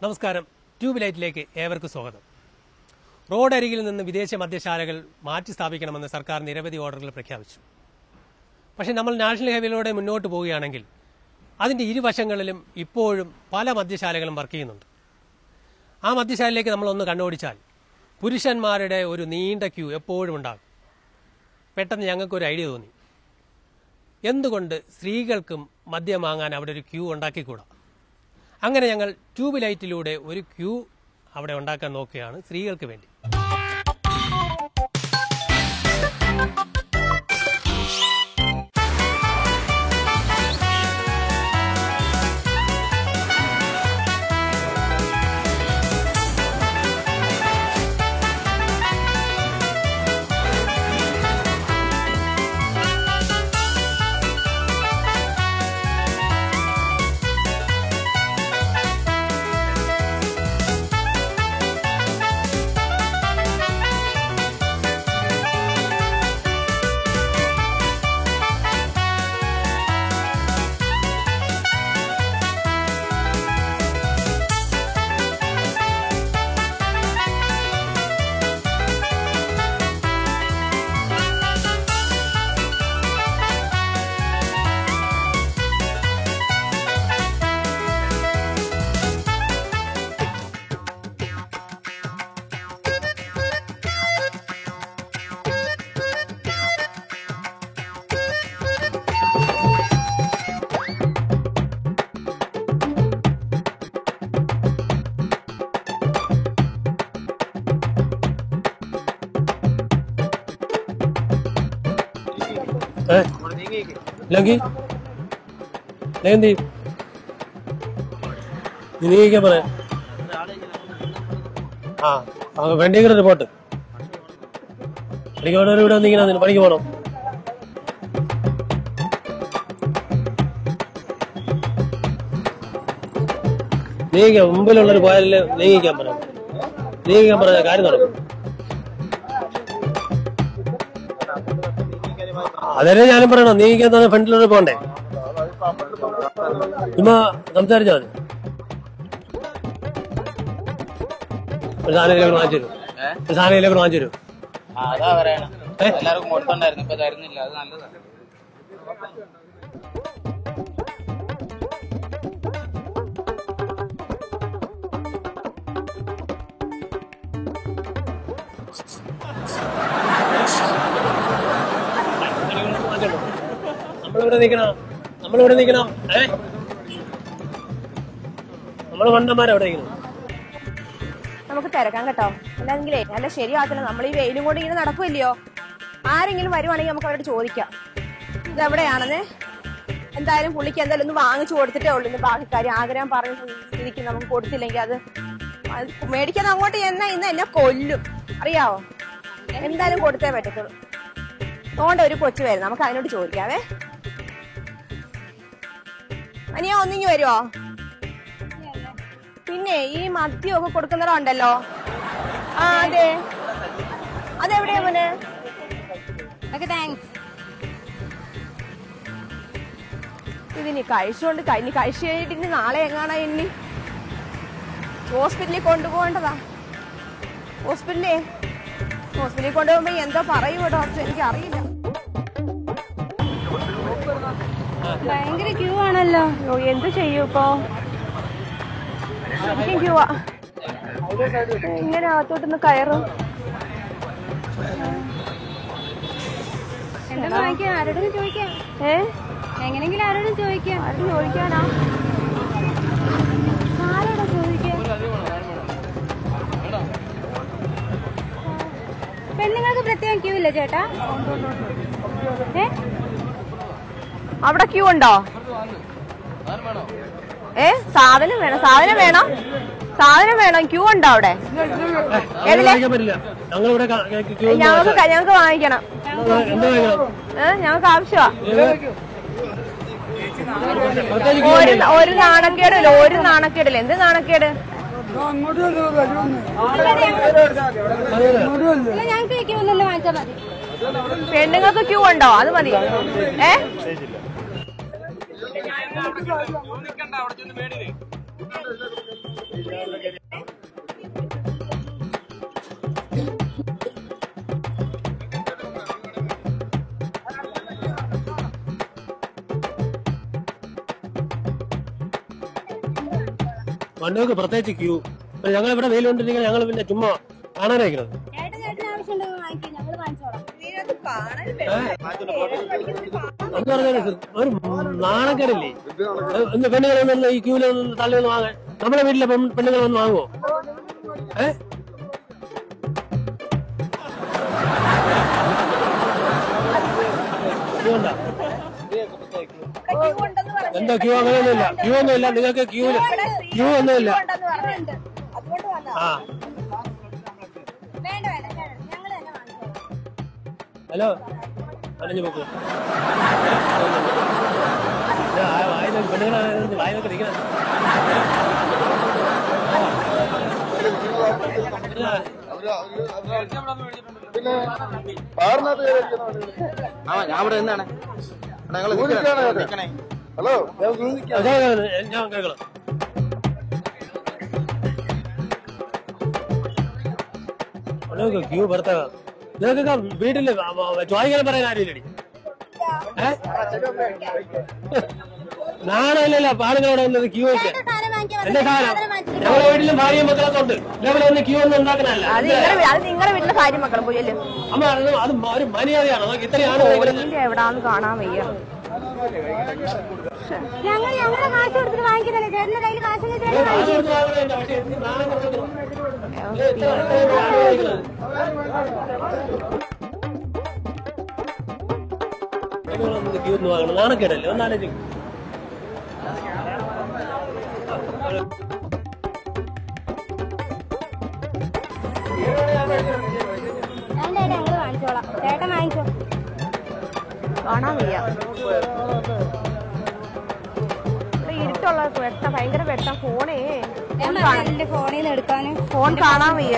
നമസ്കാരം. ട്യൂബ് ലൈറ്റിലേക്ക് ഏവർക്കും സ്വാഗതം. റോഡരികിൽ നിന്ന് വിദേശ മദ്യശാലകൾ മാറ്റി സ്ഥാപിക്കണമെന്ന് സർക്കാർ നിരവധി ഓർഡറുകൾ പ്രഖ്യാപിച്ചു. പക്ഷേ നമ്മൾ നാഷണൽ ഹൈവേയിലൂടെ മുന്നോട്ട് പോവുകയാണെങ്കിൽ അതിൻ്റെ ഇരുവശങ്ങളിലും ഇപ്പോഴും പല മദ്യശാലകളും വർക്ക് ചെയ്യുന്നുണ്ട്. ആ മദ്യശാലയിലേക്ക് നമ്മളൊന്ന് കണ്ണോടിച്ചാൽ പുരുഷന്മാരുടെ ഒരു നീണ്ട ക്യൂ എപ്പോഴും ഉണ്ടാകും. പെട്ടെന്ന് ഞങ്ങൾക്കൊരു ഐഡിയ തോന്നി, എന്തുകൊണ്ട് സ്ത്രീകൾക്കും മദ്യം വാങ്ങാൻ അവിടെ ഒരു ക്യൂ ഉണ്ടാക്കിക്കൂടാ? അങ്ങനെ ഞങ്ങൾ ട്യൂബ് ലൈറ്റിലൂടെ ഒരു ക്യൂ അവിടെ ഉണ്ടാക്കാൻ നോക്കുകയാണ് സ്ത്രീകൾക്ക് വേണ്ടി. നീക്കാൻ പറയാ വെണ്ടിങ്ങനെ റിപ്പോർട്ട് എനിക്ക് ഇവിടെ വന്നിങ്ങനെ പണിക്ക് പോണം. നീങ്ങിക്കാൻ മുമ്പിലുള്ളൊരു പോയാലേ നീങ്ങിക്കാൻ പറഞ്ഞ കാര്യം നടക്കും. അതല്ലേ ഞാനും പറയണം, നീങ്ങിക്കാൻ തന്നെ ഫ്രണ്ടിലോട്ട് പോകണ്ടേ? ചുമ്മാ സംസാരിച്ചാൽ മതി. ഒരു സാധനം വാങ്ങിച്ചു തരും, ഒരു സാധനം വാങ്ങിച്ചു തരും. എല്ലാവർക്കും കൊടുത്തോണ്ടായിരുന്നു, ഇപ്പൊ തരുന്നില്ല. അത് നല്ലതാണ്. നമ്മളിവിടെ നിൽക്കണം. നമ്മള് മണ്ടന്മാരവിടെ നിൽക്കണം. നമുക്ക് തിരക്കാം കേട്ടോ, അല്ലെങ്കിലേ നല്ല ശരിയാകത്തില്ല. നമ്മൾ ഈ വെയിലും കൊണ്ട് ഇങ്ങനെ നടക്കുമല്ലയോ. ആരെങ്കിലും വരുവാണെങ്കിൽ നമുക്ക് അവരോട് ചോദിക്കാം ഇതെവിടെയാണെന്ന്. എന്തായാലും പുള്ളിക്ക് എന്തായാലും ഒന്ന് വാങ്ങിച്ചു കൊടുത്തിട്ടേ ഉള്ളൂ. ഇന്ന് ബാക്കി കാര്യം ആഗ്രഹം പറഞ്ഞ സ്ഥിതിക്ക് നമുക്ക് കൊടുത്തില്ലെങ്കിൽ അത് മേടിക്കാൻ അങ്ങോട്ട് ചെന്നാൽ ഇന്ന് എന്നെ കൊല്ലും, അറിയാവോ? എന്തായാലും കൊടുത്തേ പറ്റത്തുള്ളൂ. അതുകൊണ്ട് ഒരു കൊച്ചു വരും, നമുക്ക് അതിനോട് ചോദിക്കാവേ. അനിയാ ഒന്നിങ്ങി വരുവോ? പിന്നെ ഈ മദ്യമൊക്കെ കൊടുക്കുന്നവരുണ്ടല്ലോ. ആ അതെ, അതെവിടെയാ മോനെ? ഇതിനി കഴിച്ചുകൊണ്ട് ഇനി കഴിച്ചു കഴിഞ്ഞിട്ട് ഇനി നാളെ എങ്ങാണാ ഇനി ഹോസ്പിറ്റലിൽ കൊണ്ടുപോകേണ്ടതാ. ഹോസ്പിറ്റലിൽ കൊണ്ടുപോകുമ്പോ എന്തോ പറയുമോ ഡോക്ടർ, എനിക്ക് അറിയില്ല. ഭയങ്കര ക്യൂ ആണല്ലോ. എന്ത് ചെയ്യൂ ഇപ്പൊ? ക്യൂവാ. ഇങ്ങനെ അകത്തോട്ടൊന്ന് കയറും. എന്താ വാങ്ങിക്കാം? ആരോടും ചോദിക്കാം. എങ്ങനെങ്കിലും ആരോടും ചോദിക്കാം. ആരോട് ചോദിക്കാനാ? ആരോടാ ചോദിക്കാം? പെണ്ണുങ്ങൾക്ക് പ്രത്യേകം ക്യൂ ഇല്ല ചേട്ടാ? അവിടെ ക്യൂ ഉണ്ടോ? സാധനം വേണം, ക്യൂ ഉണ്ടോ അവിടെ? ഞങ്ങൾക്ക് വാങ്ങിക്കണം. ഞങ്ങൾക്ക് ആവശ്യമാ. ഒരു നാണക്കേടില്ല. എന്ത് നാണക്കേട്? ഞങ്ങൾക്ക് ക്യൂ ഇല്ലല്ലോ, വാങ്ങിച്ചാൽ മതി. പെണ്ണുങ്ങൾക്ക് ക്യൂ ഉണ്ടോ? അത് മതി. വണ്ടികൾക്ക് പ്രത്യേകിച്ച് ക്യൂ. ഞങ്ങൾ ഇവിടെ വെയിൽ കൊണ്ടിരിക്കുന്നത് ഞങ്ങൾ പിന്നെ ചുമ്മാ കാണാനായിരിക്കുന്നത്. എന്ന് പറഞ്ഞാൽ ഒരു നാണക്കേടില്ലേ ഇന്ന് പെണ്ണുങ്ങളൊന്നും ഈ ക്യൂലൊന്നും തള്ളിയൊന്നും വാങ്ങാൻ. നമ്മുടെ വീട്ടിലെ പെണ്ണുങ്ങളൊന്നും വാങ്ങുവോ? എന്താ ക്യൂ? അങ്ങനെയൊന്നുമില്ല, ക്യൂ ഒന്നുമില്ല. നിങ്ങൾക്ക് ക്യൂ ഒന്നുമില്ല. ആ ഹലോ അനഞ്ഞു പോക്കൂ. പെണ്ണുങ്ങളെ വായനൊക്കെ ഇരിക്കണം. ഞാൻ ഇവിടെ എന്താണ് ഹലോ ഞാൻ കേൾക്കണം. ക്യൂ ഭർത്താവ് നിങ്ങൾക്കൊക്കെ വീട്ടില് ചോദിക്കാൻ പറയാൻ ആരുമില്ലടി. നാണല്ലോ ആളുകളോടെ വന്നത് ക്യൂ വെക്കാൻ. എന്റെ സാധനം ഞങ്ങളുടെ വീട്ടിലും ഭാര്യയും മക്കളൊക്കെ ഉണ്ട്. ഇതേപോലെ ഒന്ന് ക്യൂ ഒന്നും ഉണ്ടാക്കണല്ല. അത് നിങ്ങളുടെ വീട്ടിലെ ഭാര്യ മക്കളും പോയല്ലോ. അമ്മ അത് ഒരു മര്യാദയാണ്. നമുക്ക് ഇത്രയാണ് എവിടാന്ന് കാണാൻ വയ്യ. ഞങ്ങളുടെ കാശ് കൊടുത്തിട്ട് വാങ്ങിക്കുന്നില്ല. ചേട്ടന്റെ കയ്യിൽ കാശ് ക്യൂ ഒന്ന് വാങ്ങണം. നാണക്കേടല്ലേ? ഒന്നാലോചിക്കും. ഞങ്ങൾ വാങ്ങിച്ചോളാം. ചേട്ടൻ വാങ്ങിച്ചോ. കാണാൻ വയ്യ. ഇരുട്ടുള്ള വെട്ടം, ഭയങ്കര വെട്ടം. ഫോണിൽ നിന്ന് എടുക്കാന് ഫോൺ കാണാൻ വയ്യ.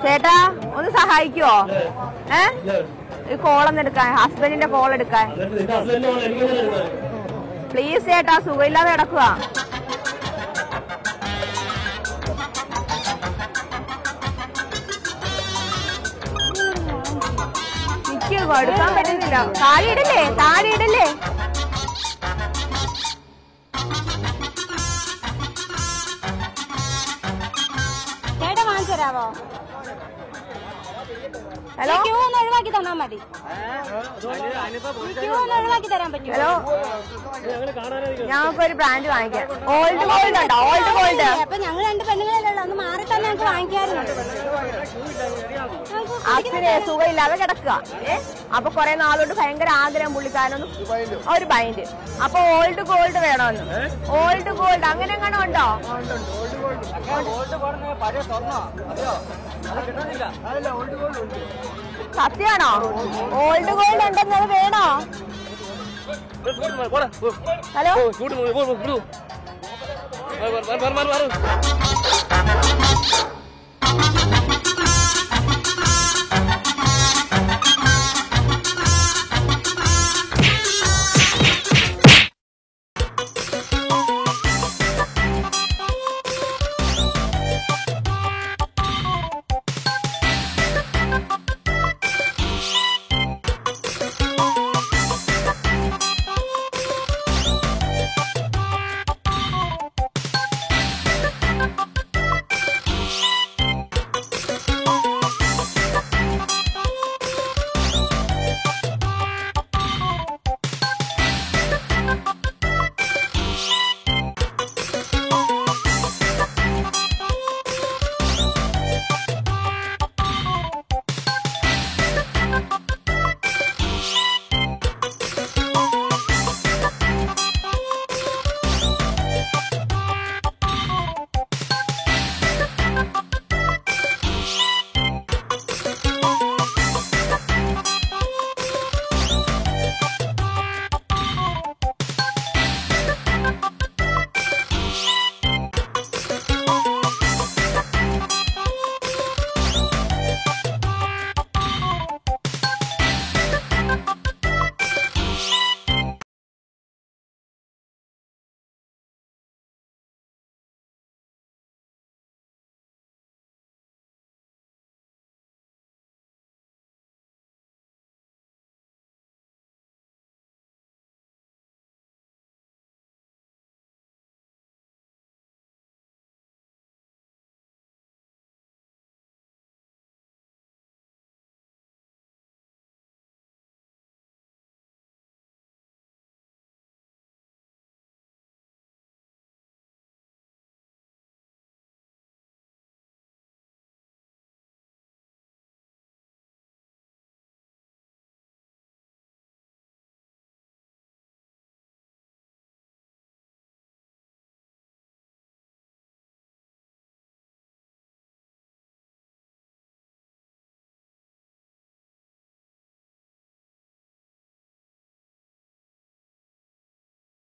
ചേട്ടാ ഒന്ന് സഹായിക്കുവോ? ഈ കോളൊന്ന് എടുക്കാൻ, ഹസ്ബൻഡിന്റെ കോൾ എടുക്കാൻ പ്ലീസ് ചേട്ടാ. സുഖമില്ലാതെ കിടക്കുക. എനിക്ക് എടുക്കാൻ പറ്റുന്നില്ല. താഴെ ഇടല്ലേ, താഴെ ഇടല്ലേ. ചേട്ടാ വാങ്ങിച്ചു തരാവോ? ഹലോ, ക്യൂ ഒന്ന് ഒഴിവാക്കി തന്നാ മതി. ക്യൂ ഒന്ന് ഒഴിവാക്കി തരാൻ പറ്റുമോ? ഹലോ, ഞങ്ങൾക്കൊരു ബ്രാൻഡ് വാങ്ങിക്കാം. ഓൾഡ് ഗോൾഡ് ഉണ്ടോ? Old gold. അപ്പൊ ഞങ്ങൾ രണ്ട് പെണ്ണുങ്ങളല്ലേ ഉള്ളൂ. ഒന്ന് മാറി തന്നെ ഞങ്ങൾക്ക് വാങ്ങിക്കാറുണ്ട്. അച്ഛന് സുഖമില്ലാതെ കിടക്കുക. അപ്പൊ കുറെ നാളോട്ട് ഭയങ്കര ആഗ്രഹം പുള്ളിക്കാരനൊന്നും ഒരു ബൈൻഡ്. അപ്പൊ ഓൾഡ് ഗോൾഡ് വേണമെന്ന്. ഓൾഡ് ഗോൾഡ് അങ്ങനെ എങ്ങനെ ഉണ്ടോ? സത്യാണോ? ഓൾഡ് ഗോൾഡ് ഉണ്ടെന്നത് വേണോ? ഹലോ,